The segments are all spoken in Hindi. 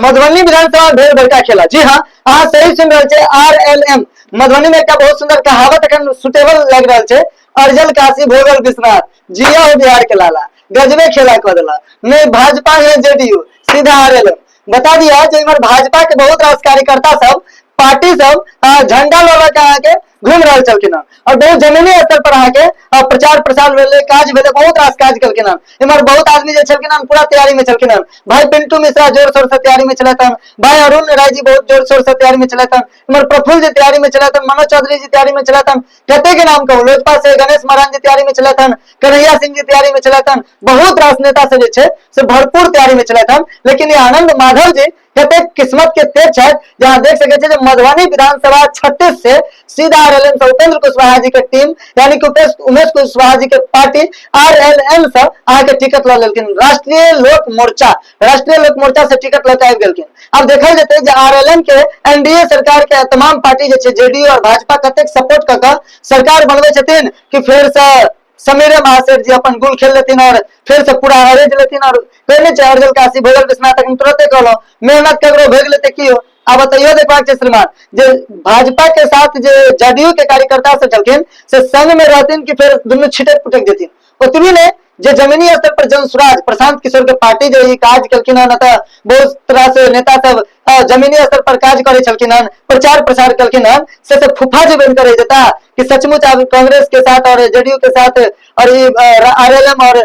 मधुबनी विधानसभा भेड़ बड़का खेला। जी हाँ, अहाँ सही सुन रहे छे। RLM मधुबनी में एक बहुत सुंदर कहावत अखन सुटेबल लग रहा है। अर्जल काशी भोगल विश्वनाथ जिया हो बिहार के लाला, गजबे खेला कर दिला। नहीं भाजपा है JDU, सीधा RLM। बता दिया जो इमर भाजपा के बहुत रास कार्यकर्ता सब पार्टी सब झंडा लगा के आके घूम रहे छलखिन और बहुत जमीनी स्तर पर आके प्रचार प्रसार भेले, काज भेले, बहुत रास काज कलखिन। इमर बहुत आदमी जे छलखिन पूरा तैयारी में छलखिन। भाई पिंटू मिश्रा जोर शोर से तैयारी में चलतन, भाई अरुण राय जी बहुत जोर शोर से तैयारी में चलतन, इमर प्रफुल्ल जी तैयारी में चलतन, मनोज चौधरी जी तैयारी में चलतन, कते के नाम कहूं, लोजपा से गणेश महाराज जी तैयारी में चलतन, कन्हैया सिंह जी तैयारी में चलतन, बहुत रास नेता से जे छे से भरपूर तैयारी में चलतन। लेकिन ये आनंद माधव जी कते किस्मत के तेज है, जहां देख सके छे मधुबनी विधानसभा 36 से सीधा RLM से उपेंद्र कुशवाहा जी के टीम यानी कि उमेश कुशवाहा जी के पार्टी RLM से आके टिकट ल लेलकिन। राष्ट्रीय लोक मोर्चा से टिकट लेके आबि गेलकिन। अब देखल जेतै जे RLM के NDA सरकार के तमाम पार्टी जे छे JDU और भाजपा कतेक सपोर्ट क के सरकार बनबै छथिन कि फेर से समीरे महासेठ जी अपन गुल खेल लेथिन और फिर से पूरा हरेज लेथिन। और कहने छे अर्जल काशी भोगल विश्वनाथ तुरंते कहलो मेहनत ककरो भेग लेते की हो। अब बताइयो देखबाक छे श्रीमान जे भाजपा के साथ जे JDU के कार्यकर्ता से चलखिन से संग में रहथिन कि फिर दुनु छिटक पुटक जेथिन। ओतबी ने जे जमीनी स्तर पर जनसुराज प्रशांत किशोर के पार्टी जो काज कलखिन न त बहुत तरह से नेता सब जमीनी स्तर पर काज करे छलखिन, प्रचार प्रसार कलखिन से फुफा जी बन करे देता कि सचमुच अब कांग्रेस के साथ और JDU के साथ और RLM और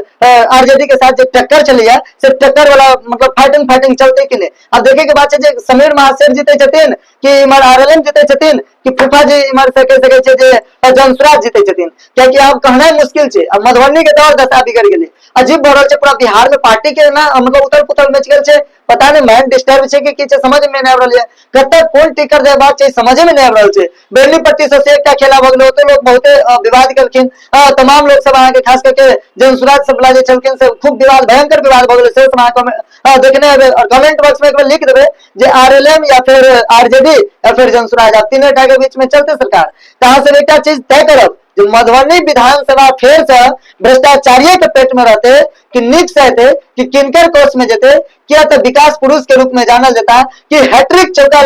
RJD के साथ जो टक्कर चली है से टक्कर वाला मतलब फाइटिंग चलते कि नहीं। अब देखे के बात है समीर महासेठ जीते छथिन कि इमर RLM जीते छथिन कि फुफा जी इमर से कह सके छे जे जनसुराज जीते छथिन। क्या कि अब कहना मुश्किल छे। अब मधुबनी के दौर दशा बिगड़ गेली, अजीब बढ़ल छे। पूरा बिहार में पार्टी के ना मतलब उथल पुथल मच गेल छे। पता नहीं माइंड डिस्टर्ब छे कि छे समझ में नहीं आ रहल है। कते कोन टिकट दे बात छे समझ में नहीं आ रहल छे। बेलनी से एकटा खेला भगलो तो लोग बहुते विवाद करखिन। तमाम लोग सब आके खास करके जनसुराज सब लागे चलखिन से खूब विवाद, भयंकर विवाद भगलो से सब देखने और कमेंट बॉक्स में एक बार लिख देबे जे RLM या फिर RJD या फिर जनसुराज आप तीनों के बीच में चलते सरकार। कहां से एकटा चीज तय करब जो मधुबनी विधानसभा फिर से भ्रष्टाचारियों के पेट में रहते कि नीक से हेते कि किनकर कोष में जेते। क्या तो विकास पुरुष के रूप में जानल जाता कि हैट्रिक छक्का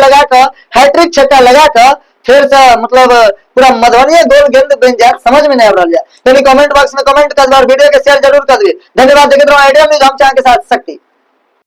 लगा कर फिर से मतलब पूरा मधुबनी गोल गेंद बन जाए, समझ में नहीं आ रहा है। कमेंट बॉक्स में कमेंट कर दो और वीडियो के शेयर जरूर कर दिए। धन्यवाद। देखते रहो आइडिया न्यूज़, हम चाहेंगे साथ शक्ति।